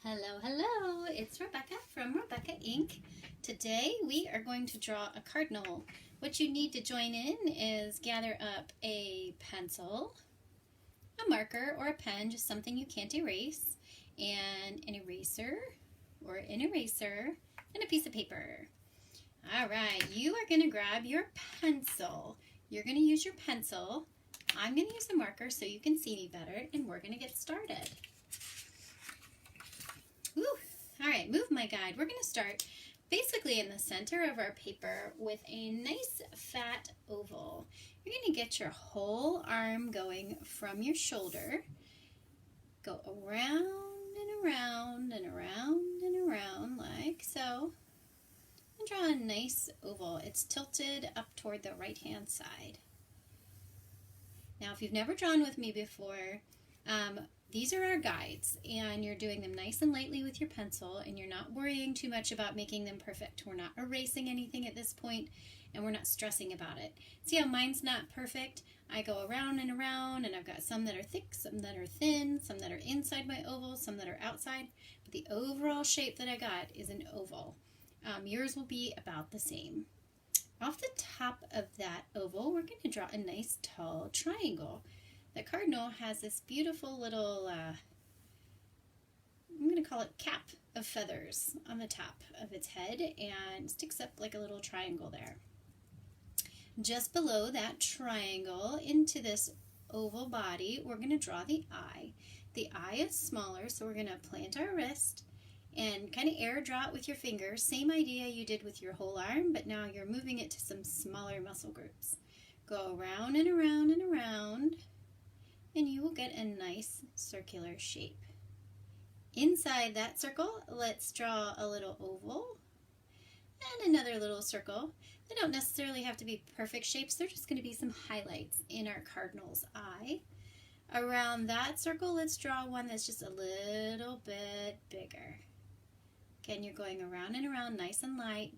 Hello, hello, it's Rebecca from Rebecca Inc. Today we are going to draw a cardinal. What you need to join in is gather up a pencil, a marker or a pen, just something you can't erase, and an eraser and a piece of paper. Alright, you are going to grab your pencil. You're going to use your pencil. I'm going to use a marker so you can see me better, and we're going to get started. Woo. All right, move my guide. We're going to start basically in the center of our paper with a nice fat oval. You're going to get your whole arm going from your shoulder. Go around and around and around and around like so. And draw a nice oval. It's tilted up toward the right-hand side. Now, if you've never drawn with me before, these are our guides, and you're doing them nice and lightly with your pencil, and you're not worrying too much about making them perfect. We're not erasing anything at this point, and we're not stressing about it. See how mine's not perfect? I go around, and I've got some that are thick, some that are thin, some that are inside my oval, some that are outside, but the overall shape that I got is an oval. Yours will be about the same. Off the top of that oval, we're going to draw a nice tall triangle. The cardinal has this beautiful little, I'm going to call it cap of feathers on the top of its head, and sticks up like a little triangle there. Just below that triangle, into this oval body, we're going to draw the eye. The eye is smaller, so we're going to plant our wrist and kind of air draw it with your fingers. Same idea you did with your whole arm, but now you're moving it to some smaller muscle groups. Go around and around and around, and you will get a nice circular shape. Inside that circle, let's draw a little oval and another little circle. They don't necessarily have to be perfect shapes, they're just going to be some highlights in our cardinal's eye. Around that circle, let's draw one that's just a little bit bigger. Again, you're going around and around nice and light,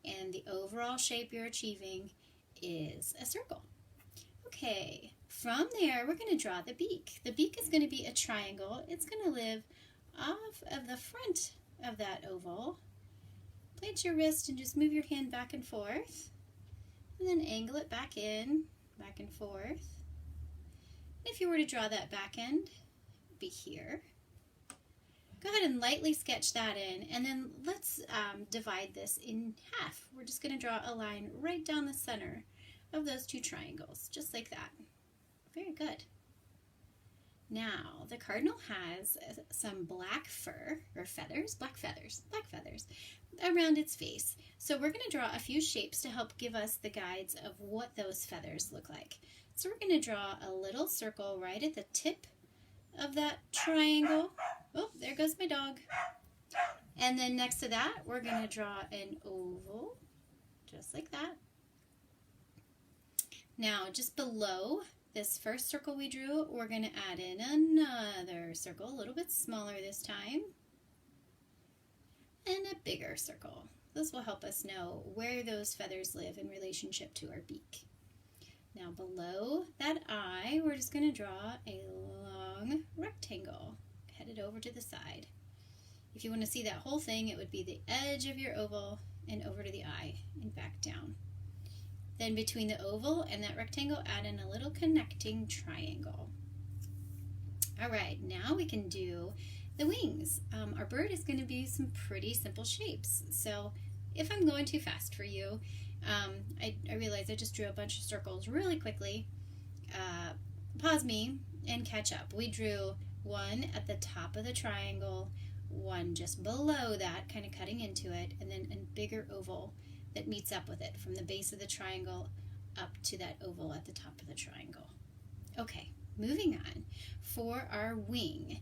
and the overall shape you're achieving is a circle. Okay, from there we're going to draw the beak. The beak is going to be a triangle. It's going to live off of the front of that oval. Plant your wrist and just move your hand back and forth, and then angle it back in, back and forth. If you were to draw that back end, it would be here. Go ahead and lightly sketch that in, and then let's divide this in half. We're just going to draw a line right down the center of those two triangles, just like that. Very good. Now, the cardinal has some black fur, or feathers, black feathers around its face. So we're going to draw a few shapes to help give us the guides of what those feathers look like. So we're going to draw a little circle right at the tip of that triangle. Oh, there goes my dog. And then next to that, we're going to draw an oval, just like that. Now, just below this first circle we drew, we're going to add in another circle, a little bit smaller this time, and a bigger circle. This will help us know where those feathers live in relationship to our beak. Now, below that eye, we're just going to draw a long rectangle headed over to the side. If you want to see that whole thing, it would be the edge of your oval and over to the eye and back down. Then between the oval and that rectangle, add in a little connecting triangle. All right, now we can do the wings. Our bird is going to be some pretty simple shapes. So if I'm going too fast for you, I realize I just drew a bunch of circles really quickly. Pause me and catch up. We drew one at the top of the triangle, one just below that, kind of cutting into it, and then a bigger oval that meets up with it from the base of the triangle up to that oval at the top of the triangle. Okay, moving on. For our wing,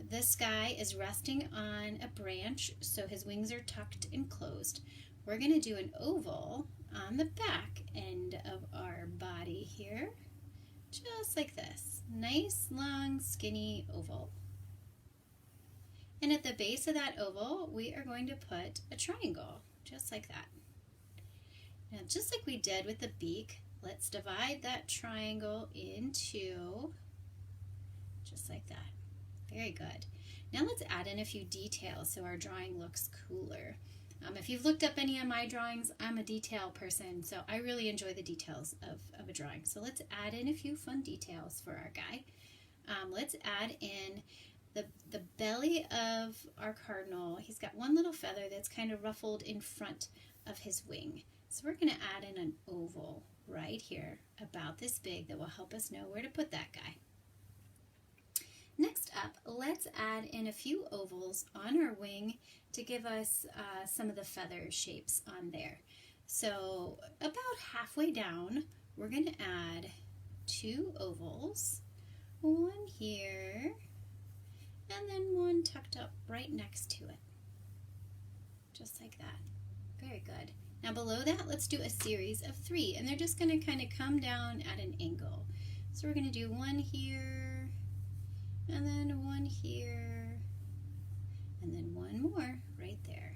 this guy is resting on a branch, so his wings are tucked and closed. We're going to do an oval on the back end of our body here, just like this. Nice, long, skinny oval. And at the base of that oval, we are going to put a triangle, just like that. Now, just like we did with the beak, let's divide that triangle into just like that. Very good. Now let's add in a few details so our drawing looks cooler. If you've looked up any of my drawings, I'm a detail person, so I really enjoy the details of a drawing. So let's add in a few fun details for our guy. Let's add in the belly of our cardinal. He's got one little feather that's kind of ruffled in front of his wing. So we're going to add in an oval right here about this big that will help us know where to put that guy. Next up, let's add in a few ovals on our wing to give us some of the feather shapes on there. So about halfway down, we're going to add 2 ovals, one here, and then one tucked up right next to it, just like that. Very good. Now below that, let's do a series of 3, and they're just going to kind of come down at an angle. So we're going to do one here, and then one here, and then one more right there.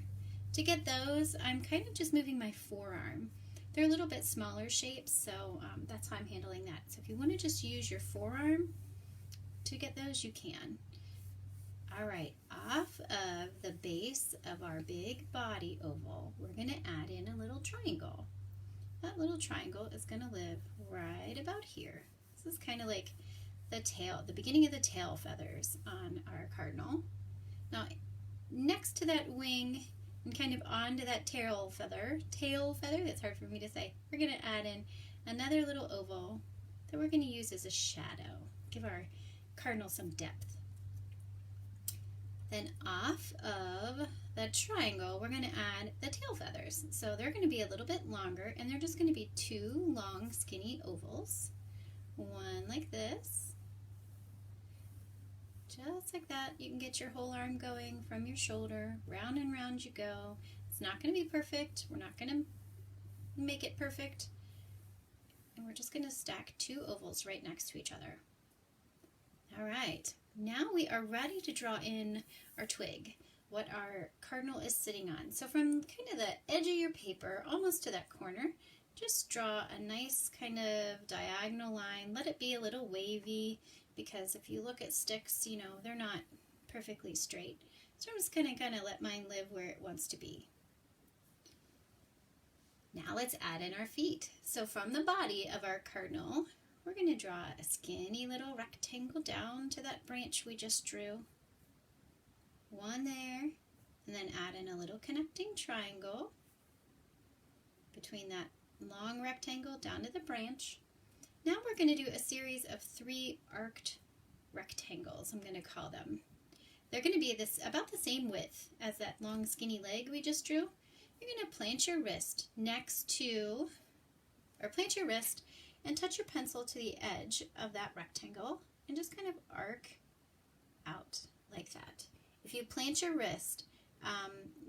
To get those, I'm kind of just moving my forearm. They're a little bit smaller shapes, so that's how I'm handling that. So if you want to just use your forearm to get those, you can. All right, off of the base of our big body oval, we're going to add in a little triangle. That little triangle is going to live right about here. This is kind of like the tail, the beginning of the tail feathers on our cardinal. Now, next to that wing and kind of onto that tail feather, that's hard for me to say, we're going to add in another little oval that we're going to use as a shadow, give our cardinal some depth. Then off of the triangle, we're going to add the tail feathers. So they're going to be a little bit longer, and they're just going to be 2 long, skinny ovals. One like this. Just like that. You can get your whole arm going from your shoulder. Round and round you go. It's not going to be perfect. We're not going to make it perfect. And we're just going to stack 2 ovals right next to each other. All right. Now we are ready to draw in our twig, what our cardinal is sitting on. So from kind of the edge of your paper, almost to that corner, just draw a nice kind of diagonal line. Let it be a little wavy, because if you look at sticks, you know, they're not perfectly straight. So I'm just going to let mine live where it wants to be. Now let's add in our feet. So from the body of our cardinal, we're going to draw a skinny little rectangle down to that branch we just drew. One there, and then add in a little connecting triangle between that long rectangle down to the branch. Now we're going to do a series of 3 arced rectangles, I'm going to call them. They're going to be about the same width as that long skinny leg we just drew. You're going to plant your wrist and touch your pencil to the edge of that rectangle and just kind of arc out like that. If you plant your wrist,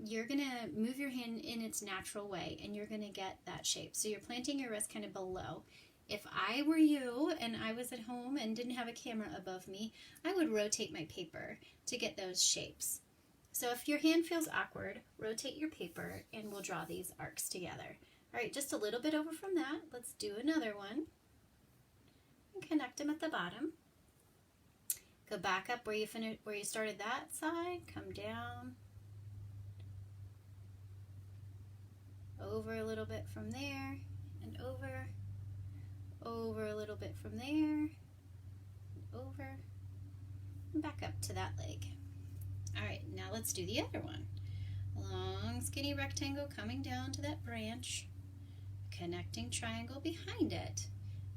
you're going to move your hand in its natural way and you're going to get that shape. So you're planting your wrist kind of below. If I were you and I was at home and didn't have a camera above me, I would rotate my paper to get those shapes. So if your hand feels awkward, rotate your paper and we'll draw these arcs together. All right, just a little bit over from that. Let's do another one. And connect them at the bottom. Go back up where you started that side. Come down. Over a little bit from there. And over. Over a little bit from there. And over. And back up to that leg. All right, now let's do the other one. Long, skinny rectangle coming down to that branch. Connecting triangle behind it,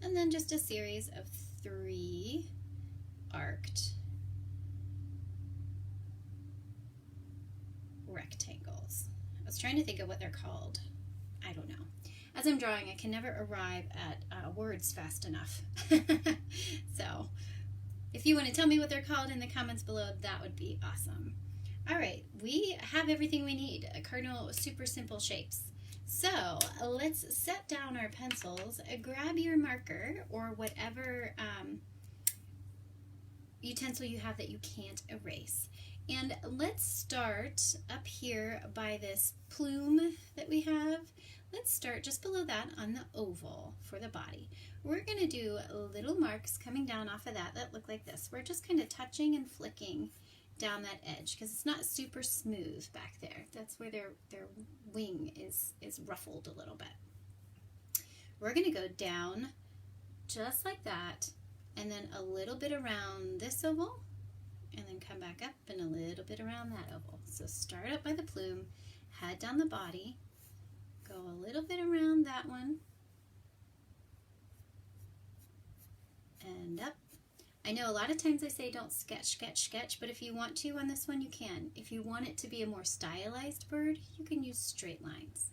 and then just a series of 3 arced rectangles. I was trying to think of what they're called. I don't know. As I'm drawing, I can never arrive at words fast enough. So if you want to tell me what they're called in the comments below, that would be awesome. All right, we have everything we need. A cardinal, super simple shapes. So let's set down our pencils, grab your marker or whatever utensil you have that you can't erase. And let's start up here by this plume that we have. Let's start just below that on the oval for the body. We're going to do little marks coming down off of that look like this. We're just kind of touching and flicking down that edge because it's not super smooth back there. That's where their wing is ruffled a little bit. We're going to go down just like that, and then a little bit around this oval, and then come back up and a little bit around that oval. So start up by the plume, head down the body, go a little bit around that one, and up. I know a lot of times I say don't sketch, sketch, sketch, but if you want to on this one, you can. If you want it to be a more stylized bird, you can use straight lines.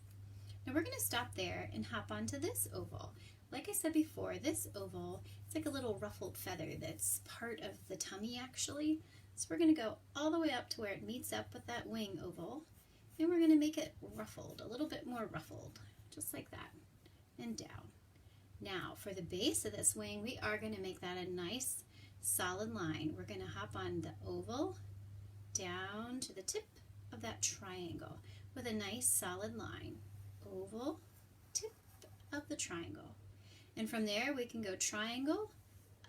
Now we're going to stop there and hop onto this oval. Like I said before, this oval, it's like a little ruffled feather that's part of the tummy actually. So we're going to go all the way up to where it meets up with that wing oval, and we're going to make it ruffled, a little bit more ruffled, just like that, and down. Now for the base of this wing, we are going to make that a nice solid line. We're going to hop on the oval down to the tip of that triangle with a nice solid line. Oval, tip of the triangle. And from there we can go triangle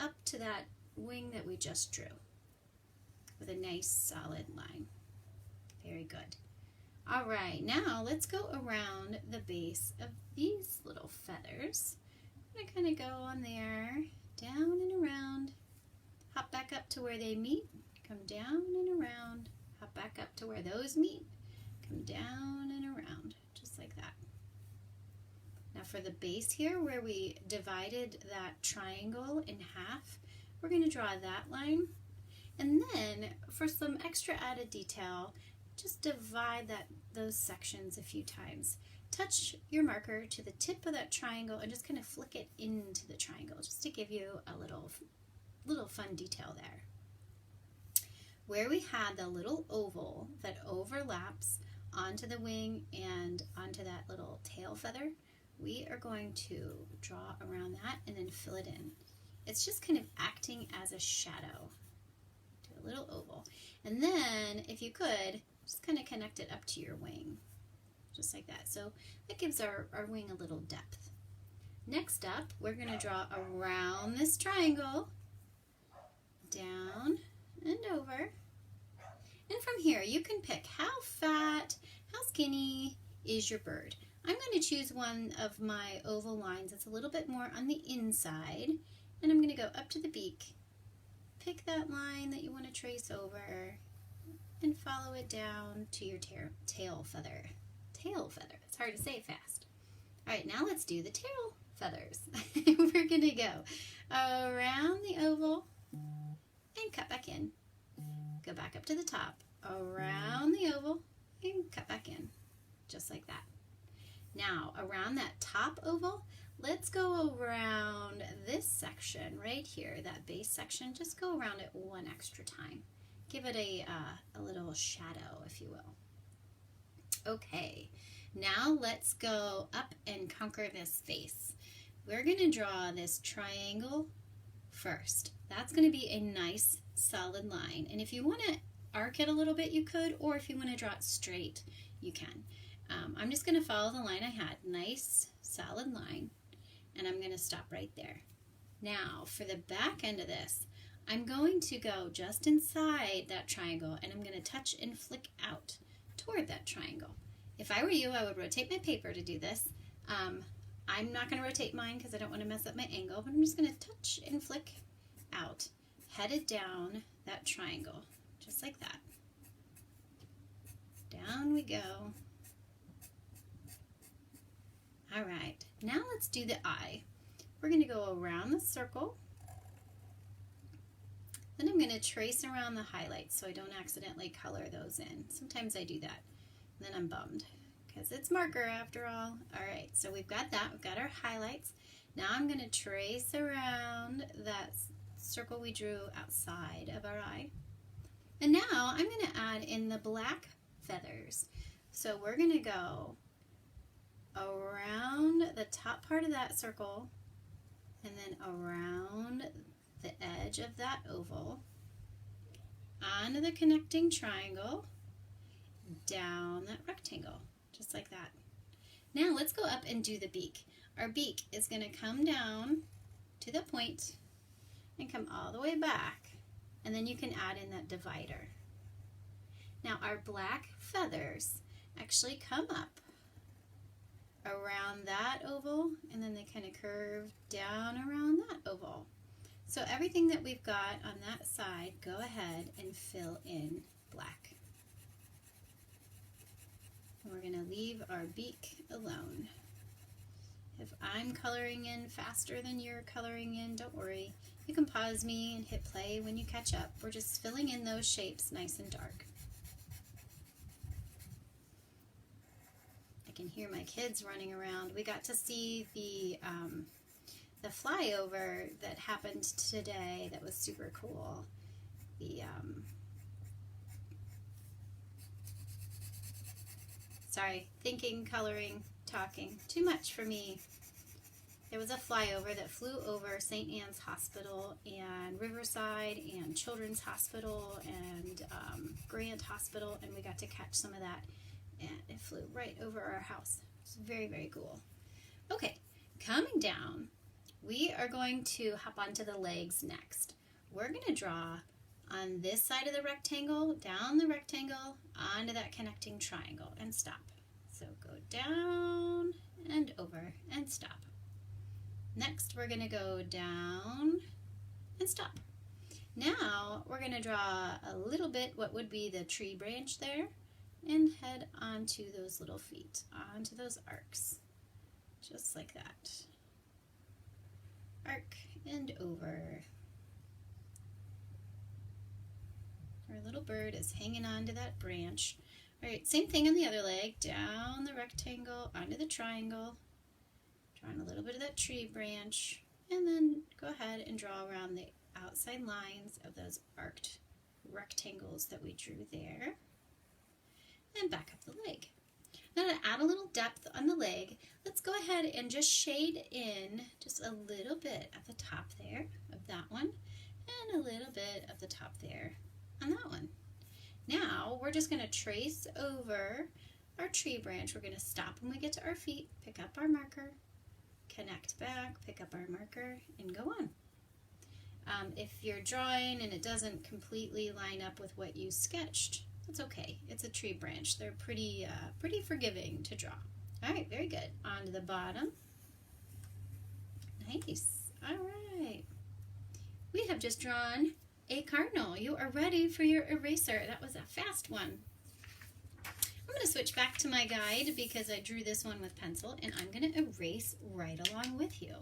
up to that wing that we just drew with a nice solid line. Very good. All right, now let's go around the base of these little feathers. I'm going to kind of go on there, down and around, hop back up to where they meet, come down and around, hop back up to where those meet, come down and around, just like that. Now for the base here where we divided that triangle in half, we're going to draw that line. And then for some extra added detail, just divide those sections a few times. Touch your marker to the tip of that triangle and just kind of flick it into the triangle just to give you a little fun detail there. Where we had the little oval that overlaps onto the wing and onto that little tail feather, we are going to draw around that and then fill it in. It's just kind of acting as a shadow. Do a little oval. And then, if you could, just kind of connect it up to your wing. Just like that. So that gives our wing a little depth. Next up, we're going to draw around this triangle, down and over. And from here, you can pick how fat, how skinny is your bird. I'm going to choose one of my oval lines that's a little bit more on the inside, and I'm going to go up to the beak, pick that line that you want to trace over, and follow it down to your tail feather. Tail feather, it's hard to say fast. All right, now let's do the tail feathers. We're going to go around the oval and cut back in. Go back up to the top, around the oval, and cut back in, just like that. Now, around that top oval, let's go around this section right here, that base section. Just go around it one extra time. Give it a little shadow, if you will. Okay, now let's go up and conquer this face. We're going to draw this triangle first. That's going to be a nice solid line. And if you want to arc it a little bit, you could, or if you want to draw it straight, you can. I'm just going to follow the line I had. Nice, solid line. And I'm going to stop right there. Now, for the back end of this, I'm going to go just inside that triangle, and I'm going to touch and flick out toward that triangle. If I were you, I would rotate my paper to do this. I'm not going to rotate mine because I don't want to mess up my angle, but I'm just going to touch and flick out, headed down that triangle, just like that. Down we go. All right, now let's do the eye. We're going to go around the circle. Then I'm going to trace around the highlights so I don't accidentally color those in. Sometimes I do that, and then I'm bummed because it's marker after all. All right, so we've got that. We've got our highlights. Now I'm going to trace around that circle we drew outside of our eye. And now I'm going to add in the black feathers. So we're going to go around the top part of that circle and then around the edge of that oval, onto the connecting triangle, down that rectangle, just like that. Now let's go up and do the beak. Our beak is going to come down to the point and come all the way back, and then you can add in that divider. Now our black feathers actually come up around that oval, and then they kind of curve down around that oval. So everything that we've got on that side, go ahead and fill in black. And we're going to leave our beak alone. If I'm coloring in faster than you're coloring in, don't worry. You can pause me and hit play when you catch up. We're just filling in those shapes nice and dark. I can hear my kids running around. We got to see the flyover that happened today. That was super cool. Sorry, thinking, coloring, talking. Too much for me. There was a flyover that flew over St. Anne's Hospital and Riverside and Children's Hospital and Grant Hospital, and we got to catch some of that, and it flew right over our house. It's very, very cool. Okay, coming down, we are going to hop onto the legs next. We're going to draw on this side of the rectangle, down the rectangle, onto that connecting triangle, and stop. So go down and over and stop. Next, we're going to go down and stop. Now, we're going to draw a little bit what would be the tree branch there and head onto those little feet, onto those arcs, just like that. Arc and over. Our little bird is hanging on to that branch. All right, same thing on the other leg, down the rectangle, onto the triangle, drawing a little bit of that tree branch, and then go ahead and draw around the outside lines of those arced rectangles that we drew there, and back up the leg. Now to add a little depth on the leg, let's go ahead and just shade in just a little bit at the top there of that one, and a little bit of the top there on that one. Now we're just going to trace over our tree branch. We're going to stop when we get to our feet, pick up our marker, connect back, pick up our marker, and go on. If you're drawing and it doesn't completely line up with what you sketched, that's okay. It's a tree branch. They're pretty forgiving to draw. All right, very good. On to the bottom. Nice. All right. We have just drawn a cardinal. You are ready for your eraser. That was a fast one. I'm going to switch back to my guide because I drew this one with pencil, and I'm going to erase right along with you.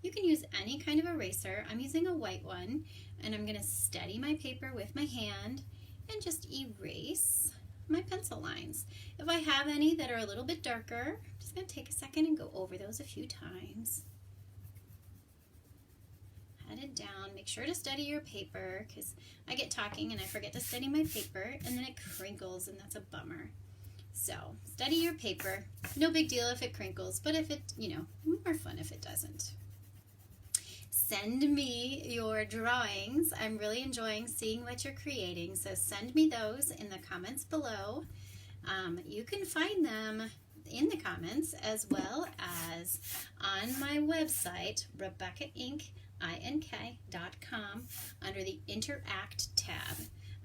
You can use any kind of eraser. I'm using a white one, and I'm going to steady my paper with my hand and just erase my pencil lines. If I have any that are a little bit darker, I'm just going to take a second and go over those a few times. Head it down. Make sure to steady your paper because I get talking and I forget to steady my paper, and then it crinkles, and that's a bummer. So steady your paper. No big deal if it crinkles, but if it, more fun if it doesn't. Send me your drawings. I'm really enjoying seeing what you're creating, so send me those in the comments below. You can find them in the comments as well as on my website, RebeccaInc.com, under the Interact tab.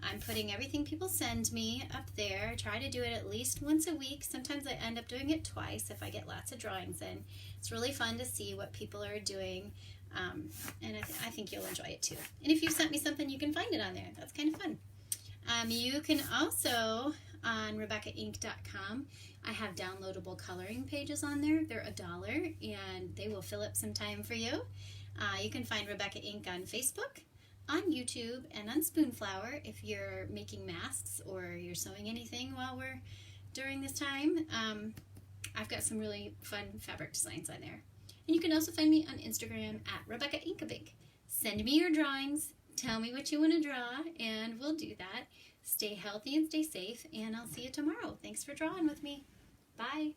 I'm putting everything people send me up there. I try to do it at least once a week. Sometimes I end up doing it twice if I get lots of drawings in. It's really fun to see what people are doing, and I think you'll enjoy it too. And if you sent me something, you can find it on there. That's kind of fun. You can also, on RebeccaInc.com, I have downloadable coloring pages on there. They're $1, and they will fill up some time for you. You can find Rebecca Inc. on Facebook, on YouTube, and on Spoonflower if you're making masks or you're sewing anything while we're during this time. I've got some really fun fabric designs on there. And you can also find me on Instagram at Rebecca Inkabig. Send me your drawings, tell me what you want to draw, and we'll do that. Stay healthy and stay safe, and I'll see you tomorrow. Thanks for drawing with me. Bye.